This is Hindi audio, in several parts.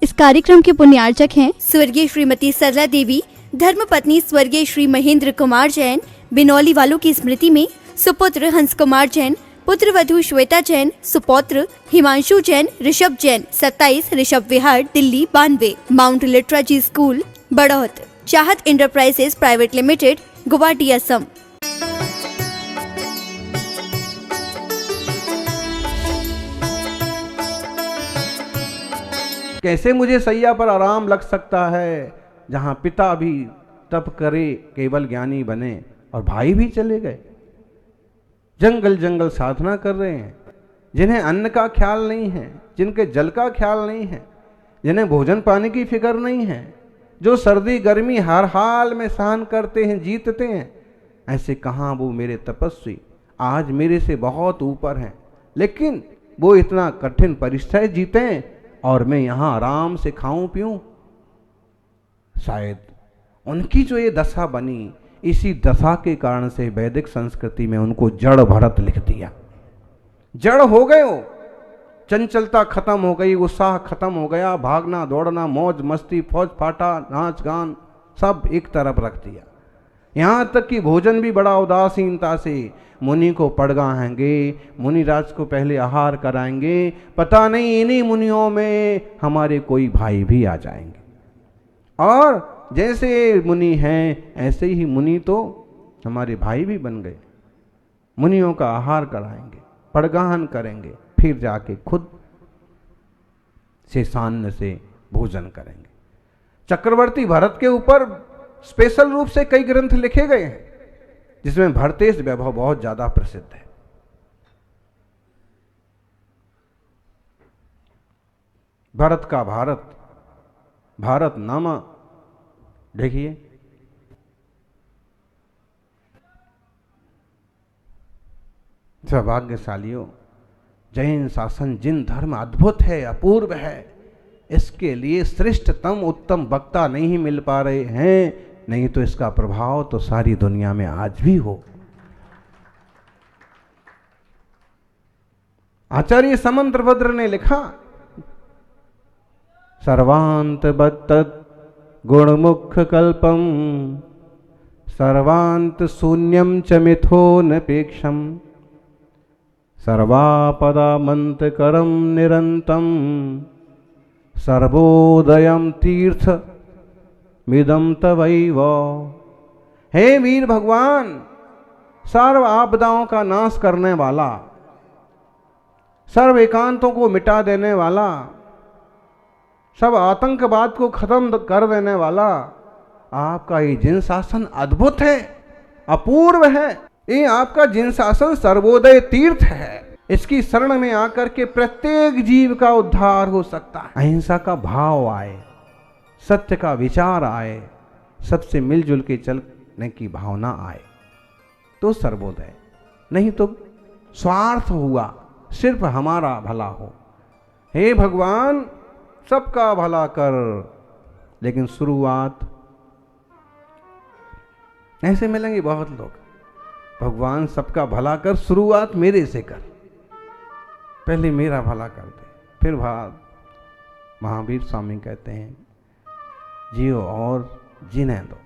इस कार्यक्रम के पुण्यार्चक हैं स्वर्गीय श्रीमती सरला देवी, धर्मपत्नी स्वर्गीय श्री महेंद्र कुमार जैन, बिनौली वालों की स्मृति में सुपुत्र हंस कुमार जैन, पुत्र वधू श्वेता जैन, सुपौत्र Himanshu Jain, Rishabh Jain, 27 Rishabh Vihar, Delhi 92, mount literature school Baraut, Chahat enterprises private limited, Guwahati, Assam. कैसे मुझे सैया पर आराम लग सकता है, जहां पिता भी तप करे केवल ज्ञानी बने और भाई भी चले गए। जंगल जंगल साधना कर रहे हैं, जिन्हें अन्न का ख्याल नहीं है, जिनके जल का ख्याल नहीं है, जिन्हें भोजन पानी की फिक्र नहीं है, जो सर्दी गर्मी हर हाल में सहन करते हैं, जीतते हैं। ऐसे कहाँ वो मेरे तपस्वी आज मेरे से बहुत ऊपर हैं, लेकिन वो इतना कठिन परिश्रय जीते और मैं यहाँ आराम से खाऊं पीऊं। शायद उनकी जो ये दशा बनी, इसी दशा के कारण से वैदिक संस्कृति में उनको जड़ भरत लिख दिया। जड़ हो गए हो, चंचलता खत्म हो गई, उत्साह खत्म हो गया, भागना दौड़ना मौज मस्ती फौज फाटा नाच गान सब एक तरफ रख दिया। यहाँ तक कि भोजन भी बड़ा उदासीनता से, मुनि को पड़गाहेंगे, मुनिराज को पहले आहार कराएंगे, पता नहीं इन्हीं मुनियों में हमारे कोई भाई भी आ जाएंगे। और जैसे मुनि हैं ऐसे ही मुनि तो हमारे भाई भी बन गए। मुनियों का आहार कराएंगे, पड़गाहन करेंगे, फिर जाके खुद से सान्न से भोजन करेंगे। चक्रवर्ती भरत के ऊपर स्पेशल रूप से कई ग्रंथ लिखे गए हैं, जिसमें भरतेश वैभव बहुत ज्यादा प्रसिद्ध है। भरत का भारत, भारत नामा देखिए, सौभाग्यशालियों, जैन शासन जिन धर्म अद्भुत है, अपूर्व है, इसके लिए श्रेष्ठतम उत्तम वक्ता नहीं मिल पा रहे हैं, नहीं तो इसका प्रभाव तो सारी दुनिया में आज भी हो। आचार्य समंत्रभद्र ने लिखा, सर्वांत बत्तत् गुणमुख कल्पम सर्वांत शून्यम च मिथोनपेक्षम सर्वापदामंत करम निरंतम सर्वोदयम तीर्थ मिदम तवैव। हे वीर भगवान, सर्व आपदाओं का नाश करने वाला, सर्व एकांतों को मिटा देने वाला, सब आतंकवाद को खत्म कर देने वाला, आपका ये जिन शासन अद्भुत है, अपूर्व है। ये आपका जिन शासन सर्वोदय तीर्थ है। इसकी शरण में आकर के प्रत्येक जीव का उद्धार हो सकता है। अहिंसा का भाव आए, सत्य का विचार आए, सबसे मिलजुल के चलने की भावना आए तो सर्वोदय, नहीं तो स्वार्थ हुआ, सिर्फ हमारा भला हो। हे भगवान, सबका भला कर, लेकिन शुरुआत ऐसे मिलेंगे बहुत लोग, भगवान सबका भला कर, शुरुआत मेरे से कर, पहले मेरा भला कर दे, फिर महावीर स्वामी कहते हैं, जियो और जीने दो,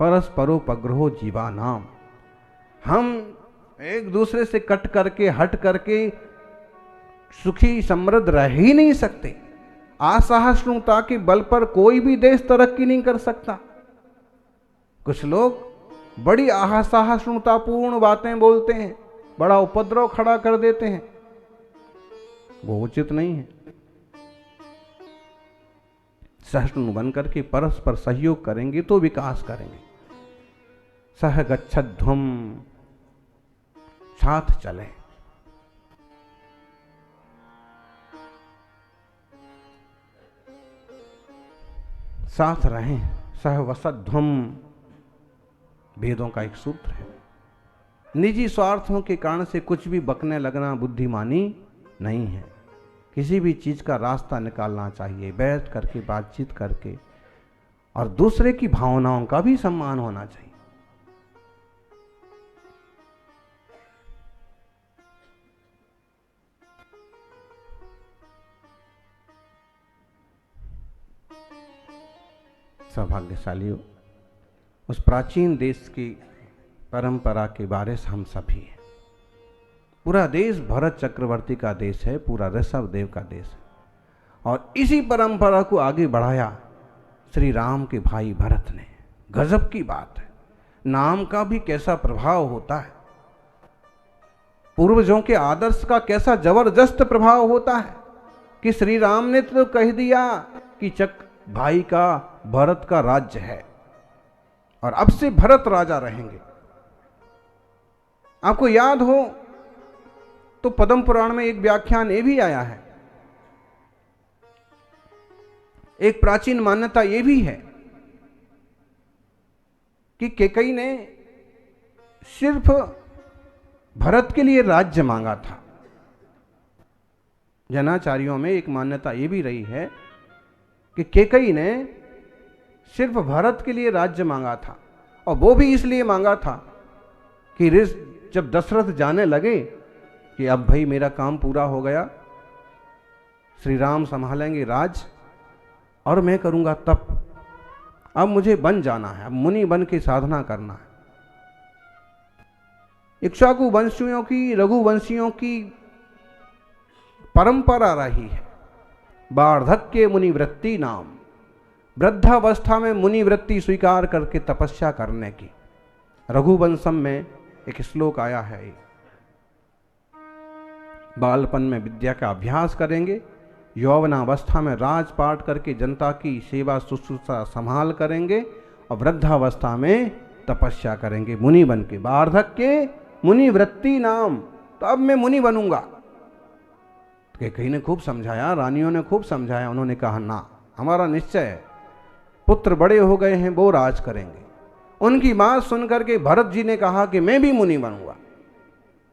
परस्परोपग्रहो जीवा नाम। हम एक दूसरे से कट करके हट करके सुखी समृद्ध रह ही नहीं सकते। असहिष्णुता के बल पर कोई भी देश तरक्की नहीं कर सकता। कुछ लोग बड़ी असहिष्णुतापूर्ण बातें बोलते हैं, बड़ा उपद्रव खड़ा कर देते हैं, वो उचित नहीं है। सहिष्णु बनकर के परस्पर सहयोग करेंगे तो विकास करेंगे। सह गच्छध्वम, साथ चले। साथ रहें, सहवसध्वम वेदों का एक सूत्र है। निजी स्वार्थों के कारण से कुछ भी बकने लगना बुद्धिमानी नहीं है। किसी भी चीज का रास्ता निकालना चाहिए, बैठ करके बातचीत करके, और दूसरे की भावनाओं का भी सम्मान होना चाहिए। सौभाग्यशालियों, उस प्राचीन देश की परंपरा के वारिस हम सभी हैं। पूरा देश भरत चक्रवर्ती का देश है, पूरा ऋषभ देव का देश है, और इसी परंपरा को आगे बढ़ाया श्री राम के भाई भरत ने। गजब की बात है, नाम का भी कैसा प्रभाव होता है, पूर्वजों के आदर्श का कैसा जबरदस्त प्रभाव होता है कि श्री राम ने तो कह दिया कि भाई का भरत का राज्य है और अब से भरत राजा रहेंगे। आपको याद हो तो पद्म पुराण में एक व्याख्यान ये भी आया है, एक प्राचीन मान्यता ये भी है कि कैकेयी ने सिर्फ भरत के लिए राज्य मांगा था। जैनाचार्यों में एक मान्यता ये भी रही है कि कैकेयी ने सिर्फ भरत के लिए राज्य मांगा था, और वो भी इसलिए मांगा था कि जब दशरथ जाने लगे कि अब भाई मेरा काम पूरा हो गया, श्री राम संभालेंगे राज और मैं करूंगा तप, अब मुझे बन जाना है, अब मुनि बन के साधना करना है। इक्ष्वाकु वंशियों की, रघुवंशियों की परंपरा रही है वार्धक्य मुनिवृत्ति नाम, वृद्धावस्था में मुनिवृत्ति स्वीकार करके तपस्या करने की। रघुवंशम में एक श्लोक आया है, बालपन में विद्या का अभ्यास करेंगे, यौवनावस्था में राजपाट करके जनता की सेवा शुश्रूषा संभाल करेंगे, और वृद्धावस्था में तपस्या करेंगे मुनि बन के। वार्धक्य मुनिवृत्ति नाम, तो अब मैं मुनि बनूंगा। कैकेयी ने खूब समझाया, रानियों ने खूब समझाया, उन्होंने कहा ना, हमारा निश्चय है, पुत्र बड़े हो गए हैं, वो राज करेंगे। उनकी बात सुनकर के भरत जी ने कहा कि मैं भी मुनि बनूंगा,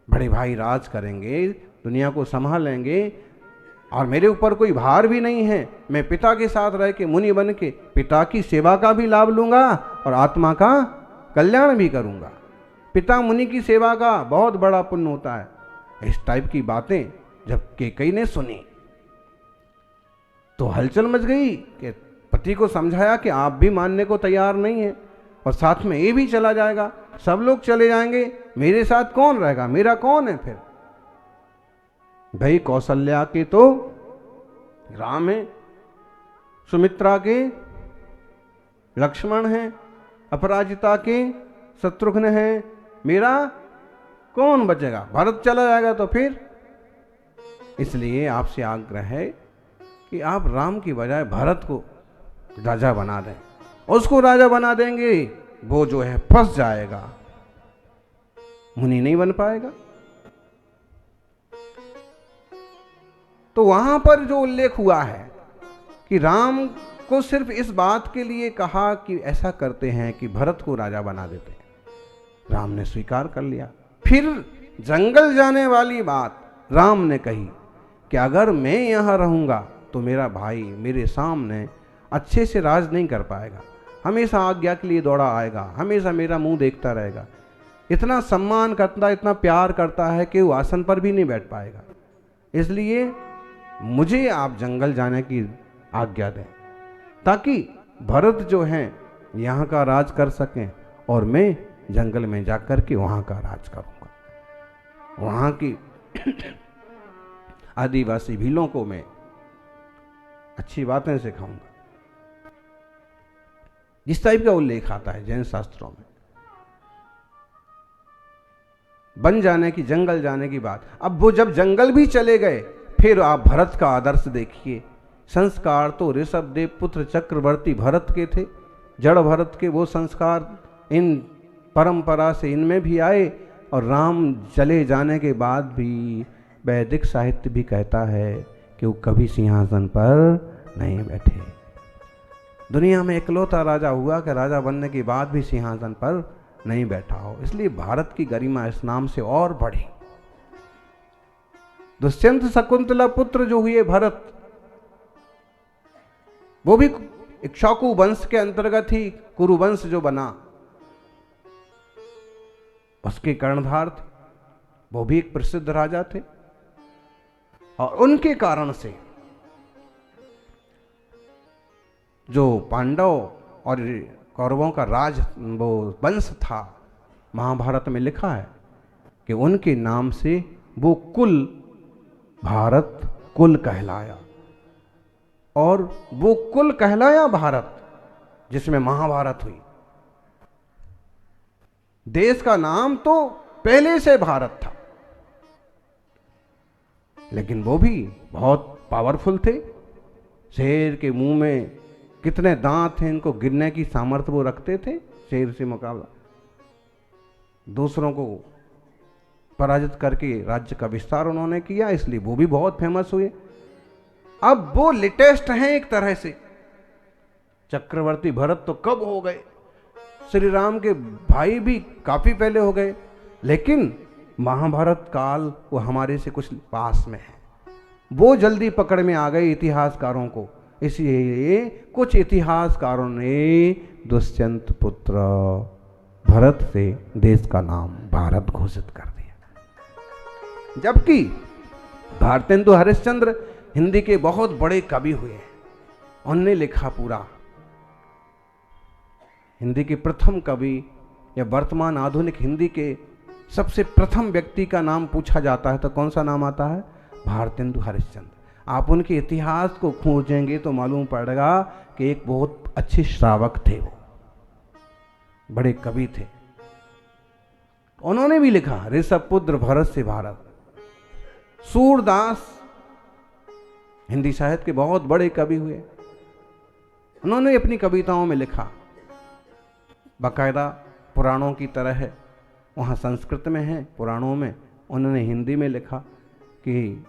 बड़े भाई राज करेंगे, दुनिया को संभालेंगे और मेरे ऊपर कोई भार भी नहीं है, मैं पिता के साथ रह के मुनि बन के पिता की सेवा का भी लाभ लूंगा और आत्मा का कल्याण भी करूंगा। पिता मुनि की सेवा का बहुत बड़ा पुण्य होता है। इस टाइप की बातें जब कैकेयी ने सुनी तो हलचल मच गई कि पति को समझाया कि आप भी मानने को तैयार नहीं है और साथ में ये भी चला जाएगा, सब लोग चले जाएंगे, मेरे साथ कौन रहेगा, मेरा कौन है फिर। भाई कौशल्या के तो राम है, सुमित्रा के लक्ष्मण है, अपराजिता के शत्रुघ्न है, मेरा कौन बचेगा, भरत चला जाएगा तो फिर। इसलिए आपसे आग्रह है कि आप राम की बजाय भरत को राजा बना दें। उसको राजा बना देंगे, वो जो है फंस जाएगा, मुनि नहीं बन पाएगा। तो वहां पर जो उल्लेख हुआ है कि राम को सिर्फ इस बात के लिए कहा कि ऐसा करते हैं कि भरत को राजा बना देते हैं, राम ने स्वीकार कर लिया। फिर जंगल जाने वाली बात राम ने कही कि अगर मैं यहां रहूंगा तो मेरा भाई मेरे सामने अच्छे से राज नहीं कर पाएगा, हमेशा आज्ञा के लिए दौड़ा आएगा, हमेशा मेरा मुंह देखता रहेगा, इतना सम्मान करता, इतना प्यार करता है कि वो आसन पर भी नहीं बैठ पाएगा। इसलिए मुझे आप जंगल जाने की आज्ञा दें ताकि भरत जो हैं यहाँ का राज कर सकें और मैं जंगल में जाकर के वहाँ का राज करूँगा, वहाँ की आदिवासी भीलों को मैं अच्छी बातें सिखाऊंगा। जिस टाइप का उल्लेख आता है जैन शास्त्रों में बन जाने की, जंगल जाने की बात। अब वो जब जंगल भी चले गए, फिर आप भरत का आदर्श देखिए। संस्कार तो ऋषभ देव पुत्र चक्रवर्ती भरत के थे, जड़ भरत के वो संस्कार इन परंपरा से इनमें भी आए, और राम चले जाने के बाद भी वैदिक साहित्य भी कहता है कि वो कभी सिंहासन पर नहीं बैठे। दुनिया में इकलौता राजा हुआ कि राजा बनने के बाद भी सिंहासन पर नहीं बैठा हो। इसलिए भारत की गरिमा इस नाम से और बढ़ी। दुष्यंत शकुंतला पुत्र जो हुए भरत, वो भी इक्ष्वाकु वंश के अंतर्गत ही कुरुवंश जो बना, उसके कर्णधार थे, वो भी एक प्रसिद्ध राजा थे। और उनके कारण से जो पांडव और कौरवों का राज वो वंश था, महाभारत में लिखा है कि उनके नाम से वो कुल भारत कुल कहलाया, और वो कुल कहलाया भारत जिसमें महाभारत हुई। देश का नाम तो पहले से भारत था, लेकिन वो भी बहुत पावरफुल थे। शेर के मुंह में कितने दांत थे, इनको गिरने की सामर्थ्य वो रखते थे। शेर से मुकाबला, दूसरों को पराजित करके राज्य का विस्तार उन्होंने किया, इसलिए वो भी बहुत फेमस हुए। अब वो लेटेस्ट हैं एक तरह से। चक्रवर्ती भरत तो कब हो गए, श्री राम के भाई भी काफी पहले हो गए, लेकिन महाभारत काल वो हमारे से कुछ पास में है। वो जल्दी पकड़ में आ गए इतिहासकारों को, इसलिए कुछ इतिहासकारों ने दुष्यंत पुत्र भरत से देश का नाम भारत घोषित कर दिया। जबकि भारतेंदु हरिश्चंद्र हिंदी के बहुत बड़े कवि हुए हैं, उनने लिखा पूरा। हिंदी के प्रथम कवि या वर्तमान आधुनिक हिंदी के सबसे प्रथम व्यक्ति का नाम पूछा जाता है तो कौन सा नाम आता है? भारतेंदु हरिश्चंद्र। आप उनके इतिहास को खोजेंगे तो मालूम पड़ेगा कि एक बहुत अच्छे श्रावक थे, वो बड़े कवि थे। उन्होंने भी लिखा ऋषभ पुत्र भरत से भारत। सूरदास हिंदी साहित्य के बहुत बड़े कवि हुए, उन्होंने अपनी कविताओं में लिखा, बाकायदा पुराणों की तरह है, वहाँ संस्कृत में है, पुराणों में उन्होंने हिंदी में लिखा कि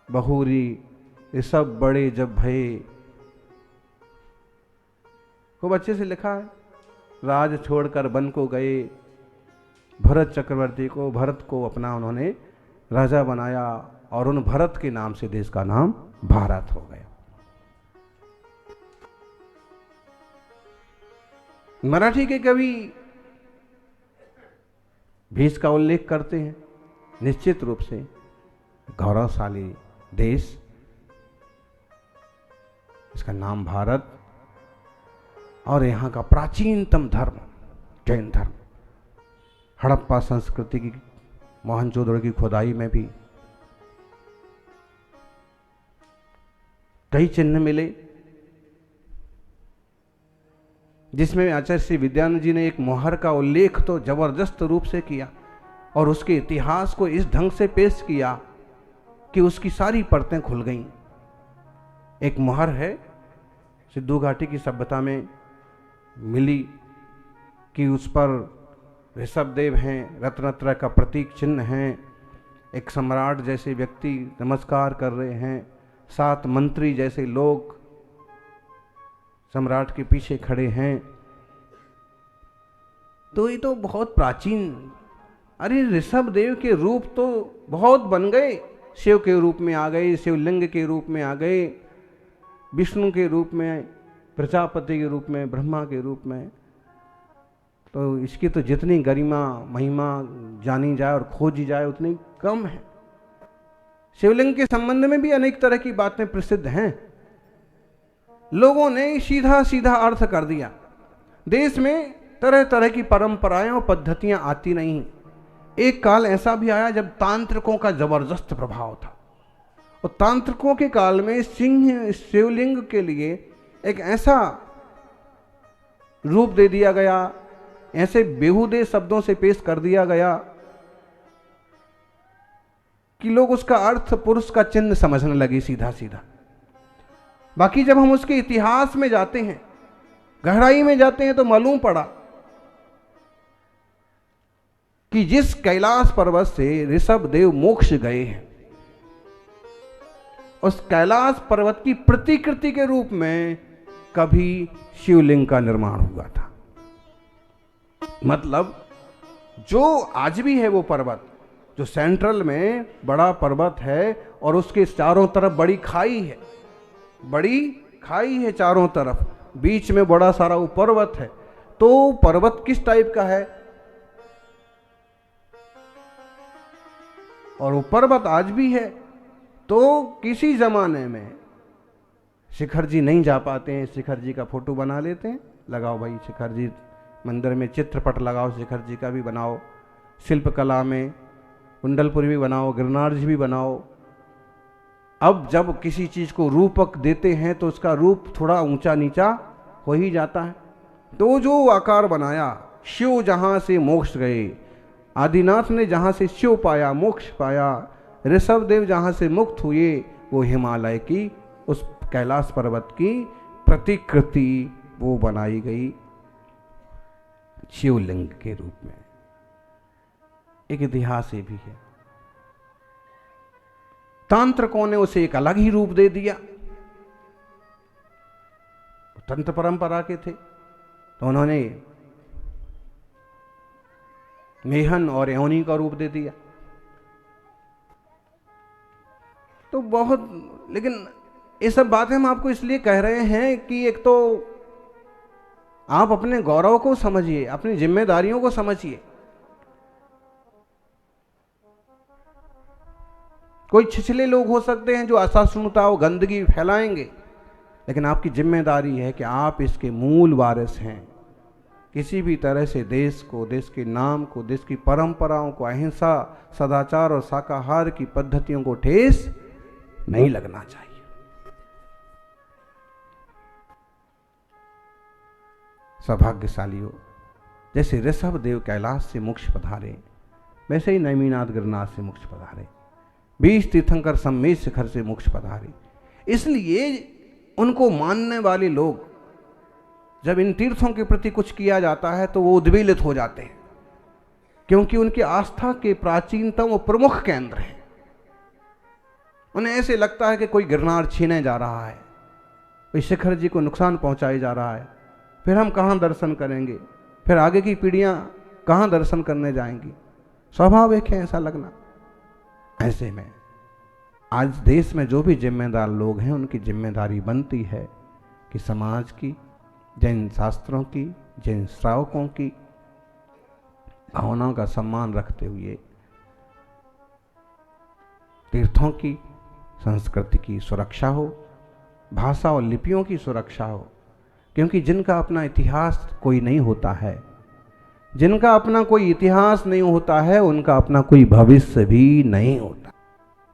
बहुरी ये सब बड़े जब भये, खूब अच्छे से लिखा है। राज छोड़कर वन को गए, भरत चक्रवर्ती को, भरत को अपना उन्होंने राजा बनाया, और उन भरत के नाम से देश का नाम भारत हो गया। मराठी के कवि भी इसका उल्लेख करते हैं, निश्चित रूप से गौरवशाली देश, इसका नाम भारत, और यहाँ का प्राचीनतम धर्म जैन धर्म। हड़प्पा संस्कृति की, मोहनजोदड़ो की खुदाई में भी कई चिन्ह मिले, जिसमें आचार्य श्री विद्यानंद जी ने एक मोहर का उल्लेख तो जबरदस्त रूप से किया, और उसके इतिहास को इस ढंग से पेश किया कि उसकी सारी परतें खुल गईं। एक मोहर है, सिद्धू घाटी की सभ्यता में मिली, कि उस पर ऋषभदेव हैं, रत्नत्रय का प्रतीक चिन्ह हैं, एक सम्राट जैसे व्यक्ति नमस्कार कर रहे हैं, 7 मंत्री जैसे लोग सम्राट के पीछे खड़े हैं। तो ये तो बहुत प्राचीन, अरे ऋषभदेव के रूप तो बहुत बन गए, शिव के रूप में आ गए, शिवलिंग के रूप में आ गए, विष्णु के रूप में, प्रजापति के रूप में, ब्रह्मा के रूप में। तो इसकी तो जितनी गरिमा महिमा जानी जाए और खोजी जाए उतनी कम है। शिवलिंग के संबंध में भी अनेक तरह की बातें प्रसिद्ध हैं, लोगों ने सीधा सीधा अर्थ कर दिया। देश में तरह तरह की परंपराएं और पद्धतियां आती नहीं। एक काल ऐसा भी आया जब तांत्रिकों का जबरदस्त प्रभाव था, और तांत्रिकों के काल में शिवलिंग के लिए एक ऐसा रूप दे दिया गया, ऐसे बेहुदे शब्दों से पेश कर दिया गया कि लोग उसका अर्थ पुरुष का चिन्ह समझने लगे सीधा सीधा। बाकी जब हम उसके इतिहास में जाते हैं, गहराई में जाते हैं, तो मालूम पड़ा कि जिस कैलाश पर्वत से ऋषभदेव मोक्ष गए हैं, उस कैलाश पर्वत की प्रतिकृति के रूप में कभी शिवलिंग का निर्माण हुआ था। मतलब जो आज भी है वो पर्वत, जो सेंट्रल में बड़ा पर्वत है और उसके चारों तरफ बड़ी खाई है, बड़ी खाई है चारों तरफ, बीच में बड़ा सारा वो पर्वत है। तो पर्वत किस टाइप का है, और वो पर्वत आज भी है। तो किसी जमाने में शिखर जी नहीं जा पाते हैं, शिखर जी का फोटो बना लेते हैं, लगाओ भाई शिखर जी मंदिर में, चित्रपट लगाओ शिखर जी का भी बनाओ, शिल्पकला में कुंडलपुरी भी बनाओ, गिरनार जी भी बनाओ। अब जब किसी चीज़ को रूपक देते हैं तो उसका रूप थोड़ा ऊंचा नीचा हो ही जाता है। तो जो आकार बनाया, शिव जहाँ से मोक्ष गए, आदिनाथ ने जहाँ से शिव पाया, मोक्ष पाया, ऋषभ देव जहाँ से मुक्त हुए, वो हिमालय की उस कैलाश पर्वत की प्रतिकृति वो बनाई गई शिवलिंग के रूप में। एक इतिहास ये भी है। तांत्रिकों ने उसे एक अलग ही रूप दे दिया, तंत्र परंपरा के थे तो उन्होंने मेहन और योनि का रूप दे दिया। तो बहुत, लेकिन ये सब बातें हम आपको इसलिए कह रहे हैं कि एक तो आप अपने गौरव को समझिए, अपनी जिम्मेदारियों को समझिए। कोई छिछले लोग हो सकते हैं जो असहिष्णुता और गंदगी फैलाएंगे, लेकिन आपकी जिम्मेदारी है कि आप इसके मूल वारिस हैं। किसी भी तरह से देश को, देश के नाम को, देश की परंपराओं को, अहिंसा, सदाचार और शाकाहार की पद्धतियों को ठेस नहीं लगना चाहिए। सौभाग्यशाली हो, जैसे ऋषभ देव कैलाश से मोक्ष पधारे, वैसे ही नैमिनाथ गिरनार से मोक्ष पधारे, 20 तीर्थंकर सम्मेद शिखर से मोक्ष पधारे। इसलिए उनको मानने वाले लोग जब इन तीर्थों के प्रति कुछ किया जाता है तो वो उद्वेलित हो जाते हैं, क्योंकि उनकी आस्था के प्राचीनतम और प्रमुख केंद्र हैं। उन्हें ऐसे लगता है कि कोई गिरनार छीने जा रहा है, कोई शिखर जी को नुकसान पहुंचाए जा रहा है, फिर हम कहाँ दर्शन करेंगे, फिर आगे की पीढ़ियां कहाँ दर्शन करने जाएंगी। स्वाभाविक है ऐसा लगना। ऐसे में आज देश में जो भी जिम्मेदार लोग हैं, उनकी जिम्मेदारी बनती है कि समाज की, जैन शास्त्रों की, जैन श्रावकों की भावनाओं का सम्मान रखते हुए तीर्थों की, संस्कृति की सुरक्षा हो, भाषा और लिपियों की सुरक्षा हो। क्योंकि जिनका अपना इतिहास कोई नहीं होता है, जिनका अपना कोई इतिहास नहीं होता है, उनका अपना कोई भविष्य भी नहीं होता।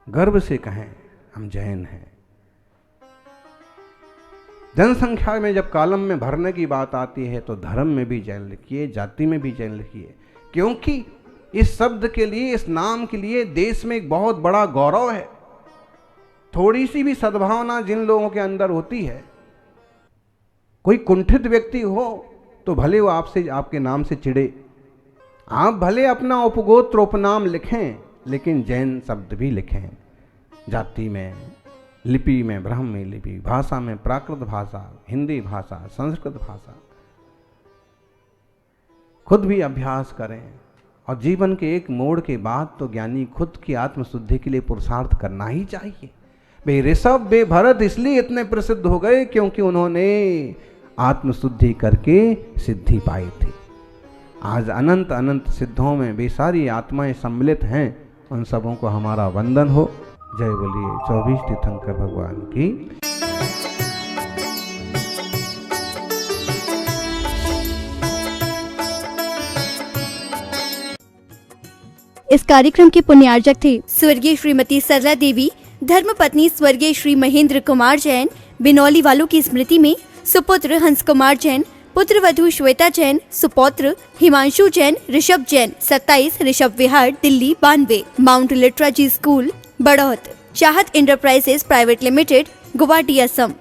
गर्व से कहें हम जैन हैं। जनसंख्या में जब कॉलम में भरने की बात आती है तो धर्म में भी जैन लिखिए, जाति में भी जैन लिखिए, क्योंकि इस शब्द के लिए, इस नाम के लिए देश में एक बहुत बड़ा गौरव है। थोड़ी सी भी सद्भावना जिन लोगों के अंदर होती है, कोई कुंठित व्यक्ति हो तो भले वो आपसे, आपके नाम से चिढ़े, आप भले अपना उपगोत्र उपनाम लिखें, लेकिन जैन शब्द भी लिखें। जाति में, लिपि में ब्राह्मी लिपि, भाषा में प्राकृत भाषा, हिंदी भाषा, संस्कृत भाषा, खुद भी अभ्यास करें। और जीवन के एक मोड़ के बाद तो ज्ञानी खुद की आत्मशुद्धि के लिए पुरुषार्थ करना ही चाहिए। वे ऋषभ, वे भरत इसलिए इतने प्रसिद्ध हो गए क्योंकि उन्होंने आत्मशुद्धि करके सिद्धि पाई थी। आज अनंत अनंत सिद्धों में वे सारी आत्माएं सम्मिलित हैं। उन सबों को हमारा वंदन हो। जय बोलिए 24 तीर्थंकर भगवान की। इस कार्यक्रम के पुण्यार्जक थे स्वर्गीय श्रीमती सरला देवी, धर्मपत्नी स्वर्गीय श्री महेंद्र कुमार जैन, बिनौली वालों की स्मृति में सुपुत्र हंस कुमार जैन, पुत्र वधू श्वेता जैन, सुपौत्र Himanshu Jain, Rishabh Jain, 27 Rishabh Vihar, Delhi 92, mount लिटराजी school, Baraut, Chahat enterprises private limited, Guwahati, Assam.